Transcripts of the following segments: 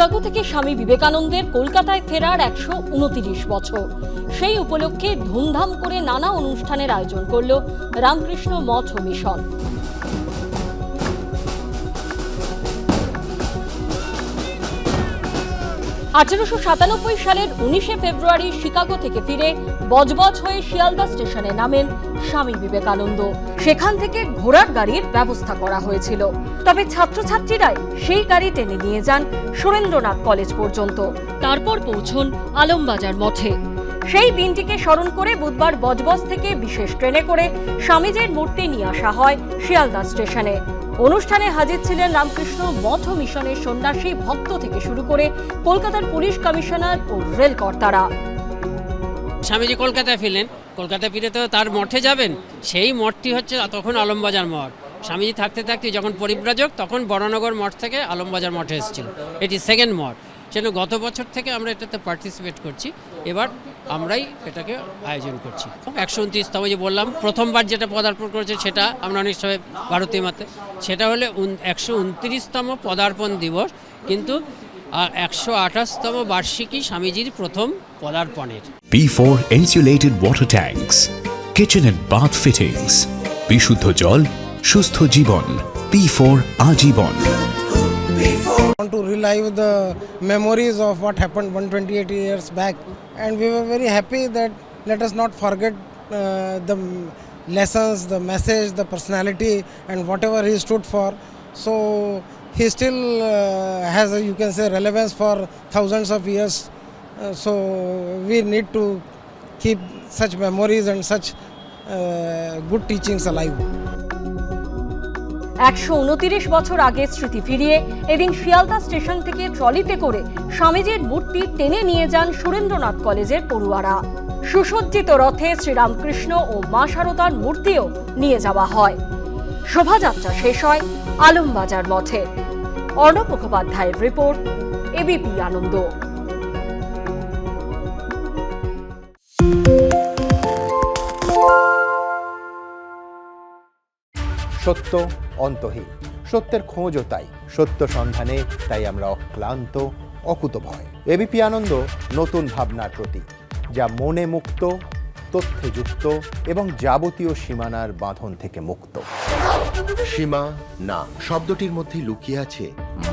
Chicago থেকে স্বামী বিবেকানন্দের কলকাতায় ফেরার 129 বছর। সেই উপলক্ষে ধুমধাম করে নানা অনুষ্ঠানের আয়োজন করল রামকৃষ্ণ মঠ ও মিশন। (1897) সালের 19শে ফেব্রুয়ারি শিকাগো থেকে ফিরে বজবজ হয়ে শিয়ালদা স্টেশনে নামেন স্বামী বিবেকানন্দ। সেখান থেকে ঘোড়ার গাড়ির ব্যবস্থা করা হয়েছিল, তবে ছাত্রছাত্রীরাই সেই গাড়ি টেনে নিয়ে যান সুরেন্দ্রনাথ কলেজ পর্যন্ত, তারপর পৌঁছন আলমবাজার মঠে। সেই দিনটিকে স্মরণ করে বুধবার বজবজ থেকে বিশেষ ট্রেনে করে স্বামীজির মূর্তি নিয়ে আসা হয় শিয়ালদা স্টেশনে। অনুষ্ঠানে হাজির ছিলেন রামকৃষ্ণ মঠ ও মিশনের সন্ন্যাসী, ভক্ত থেকে শুরু করে কলকাতার পুলিশ কমিশনার ও রেল কর্তারা। স্বামীজি কলকাতায় ফিরলেন, কলকাতায় ফিরে তো তার মঠে যাবেন, সেই মঠটি হচ্ছে তখন আলমবাজার মঠ। স্বামীজি থাকতে থাকতে যখন পরিব্রাজক, তখন বরানগর মঠ থেকে আলমবাজার মঠে এসেছিল, এটি সেকেন্ড মঠ। সেজন্য গত বছর থেকে আমরা এটাতে পার্টিসিপেট করছি, এবার আমরাই এটাকে আয়োজন করছি। 129তম যে বললাম, প্রথমবার যেটা পদার্পণ করেছে সেটা আমরা অনেক সময় ভারতীয় মতে, সেটা হলে 129তম পদার্পণ দিবস, কিন্তু 128তম বার্ষিকী স্বামীজির প্রথম পদার্পণের। P4 insulated water tanks, kitchen and bath fittings, বিশুদ্ধ জল, সুস্থ জীবন, P4 আজীবন। Want to relive the memories of what happened 128 years back, and we were very happy that let us not forget the lessons, the message, the personality, and whatever he stood for. So he still has you can say relevance for thousands of years. So we need to keep such memories and such good teachings alive. 129 বছর আগে স্মৃতি ফিরিয়ে এদিন Sealdah station থেকে ট্রলিতে করে স্বামীজির মূর্তি টেনে নিয়ে যান সুরেন্দ্রনাথ কলেজের পড়ুয়ারা। সুসজ্জিত রথে শ্রীরামকৃষ্ণ ও মা শারদার মূর্তিও নিয়ে যাওয়া হয়। শোভাযাত্রা শেষ হয় আলমবাজার মঠে। অর্ণব মুখোপাধ্যায়ের রিপোর্ট, এবিপি আনন্দ। সত্য অন্তহীন, সত্যের খোঁজও তাই, সত্য সন্ধানে তাই আমরা অক্লান্ত, অকুতভয়। এবিপি আনন্দ নতুন ভাবনার প্রতীক, যা মনে মুক্ত, তথ্যে যুক্ত এবং যাবতীয় সীমানার বাঁধন থেকে মুক্ত। সীমা না শব্দটির মধ্যে লুকিয়ে আছে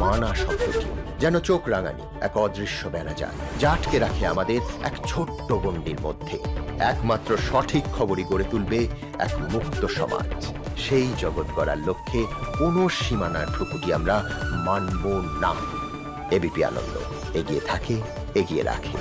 মানা শব্দটি, যেন চোখ রাঙানি এক অদৃশ্য বেড়াজাল, যা আটকে রাখে আমাদের এক ছোট্ট গণ্ডির মধ্যে। একমাত্র সঠিক খবরই গড়ে তুলবে এক মুক্ত সমাজ। সেই জগৎ গড়ার লক্ষ্যে কোনো সীমানার ঠুকুটি আমরা মানব না। এবিপি আনন্দ এগিয়ে থাকে, এগিয়ে রাখে।